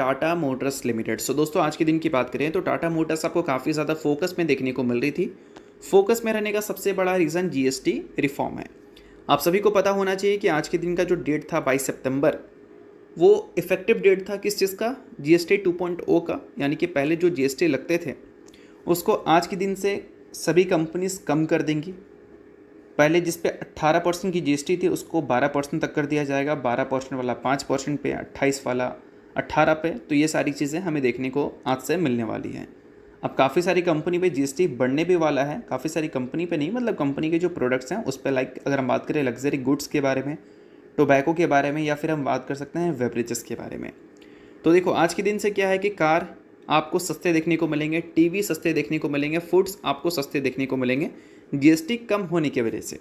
Tata Motors limited. सो दोस्तों आज के दिन की बात करें तो टाटा मोटर्स आपको काफ़ी ज़्यादा फोकस में देखने को मिल रही थी। फोकस में रहने का सबसे बड़ा रीज़न जीएसटी रिफॉर्म है। आप सभी को पता होना चाहिए कि आज के दिन का जो डेट था 22 सितंबर, वो इफेक्टिव डेट था किस चीज़ का, जीएसटी 2.0 का। यानी कि पहले जो जीएसटी लगते थे उसको आज के दिन से सभी कंपनीज कम कर देंगी। पहले जिस पे 18% की जीएसटी थी उसको 12% तक कर दिया जाएगा, 12% वाला 5% पे, 28 वाला 18 पे। तो ये सारी चीज़ें हमें देखने को आज से मिलने वाली हैं। अब काफ़ी सारी कंपनी पे जीएसटी बढ़ने भी वाला है, काफ़ी सारी कंपनी पे नहीं, मतलब कंपनी के जो प्रोडक्ट्स हैं उस पर, लाइक अगर हम बात करें लग्जरी गुड्स के बारे में, टोबैको के बारे में, या फिर हम बात कर सकते हैं बेवरेजेस के बारे में। तो देखो आज के दिन से क्या है कि कार आपको सस्ते देखने को मिलेंगे, टीवी सस्ते देखने को मिलेंगे, फूड्स आपको सस्ते देखने को मिलेंगे जीएसटी कम होने की वजह से।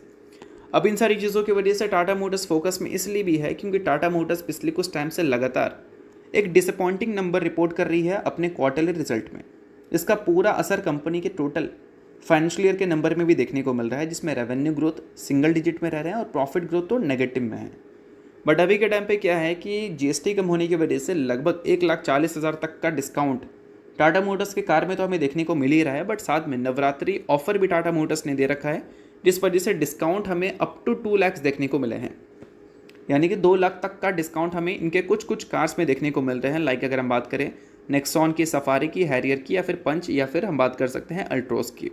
अब इन सारी चीज़ों की वजह से टाटा मोटर्स फोकस में इसलिए भी है क्योंकि टाटा मोटर्स पिछले कुछ टाइम से लगातार एक डिसअपॉइंटिंग नंबर रिपोर्ट कर रही है अपने क्वार्टरली रिजल्ट में। इसका पूरा असर कंपनी के टोटल फाइनेंशियल ईयर के नंबर में भी देखने को मिल रहा है, जिसमें रेवेन्यू ग्रोथ सिंगल डिजिट में रह रहे हैं और प्रॉफिट ग्रोथ तो नेगेटिव में है। बट अभी के टाइम पे क्या है कि जीएसटी कम होने की वजह से लगभग 1,40,000 तक का डिस्काउंट टाटा मोटर्स के कार में तो हमें देखने को मिल ही रहा है, बट साथ में नवरात्रि ऑफर भी टाटा मोटर्स ने दे रखा है, जिस वजह से डिस्काउंट हमें अप टू 2 लाख देखने को मिले हैं। यानी कि 2 लाख तक का डिस्काउंट हमें इनके कुछ कार्स में देखने को मिल रहे हैं। लाइक अगर हम बात करें नेक्सॉन की, सफारी की, हैरियर की, या फिर पंच, या फिर हम बात कर सकते हैं अल्ट्रोस की।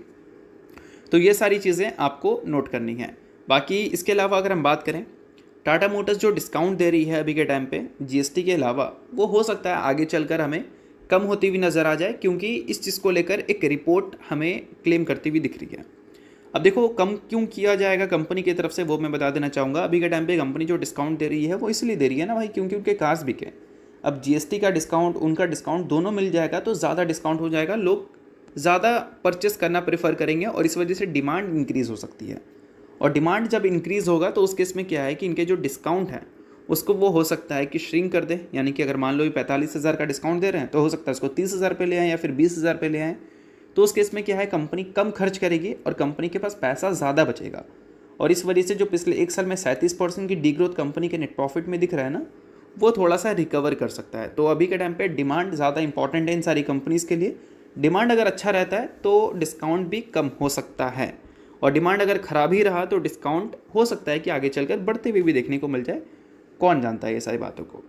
तो ये सारी चीज़ें आपको नोट करनी है। बाकी इसके अलावा अगर हम बात करें टाटा मोटर्स जो डिस्काउंट दे रही है अभी के टाइम पे जीएसटी के अलावा, वो हो सकता है आगे चलकर हमें कम होती हुई नज़र आ जाए, क्योंकि इस चीज़ को लेकर एक रिपोर्ट हमें क्लेम करती हुई दिख रही है। अब देखो कम क्यों किया जाएगा कंपनी की तरफ से, वो मैं बता देना चाहूँगा। अभी के टाइम पे कंपनी जो डिस्काउंट दे रही है वो इसलिए दे रही है ना भाई, क्योंकि उनके कार्स बिके। अब जीएसटी का डिस्काउंट, उनका डिस्काउंट दोनों मिल जाएगा तो ज़्यादा डिस्काउंट हो जाएगा, लोग ज़्यादा परचेस करना प्रेफर करेंगे और इस वजह से डिमांड इंक्रीज़ हो सकती है। और डिमांड जब इंक्रीज़ होगा तो उस केस में क्या है कि इनके जो डिस्काउंट है उसको वो हो सकता है कि श्रिंक कर दे। यानी कि अगर मान लो ये 45,000 का डिस्काउंट दे रहे हैं तो हो सकता है इसको 30,000 पे ले आएँ या फिर 20,000 पे ले आएँ। तो उस केस में क्या है, कंपनी कम खर्च करेगी और कंपनी के पास पैसा ज़्यादा बचेगा। और इस वजह से जो पिछले एक साल में 37% की डीग्रोथ कंपनी के नेट प्रॉफिट में दिख रहा है ना, वो थोड़ा सा रिकवर कर सकता है। तो अभी के टाइम पे डिमांड ज़्यादा इंपॉर्टेंट है इन सारी कंपनीज़ के लिए। डिमांड अगर अच्छा रहता है तो डिस्काउंट भी कम हो सकता है, और डिमांड अगर ख़राब ही रहा तो डिस्काउंट हो सकता है कि आगे चलकर बढ़ते हुए भी देखने को मिल जाए। कौन जानता है ये सारी बातों को।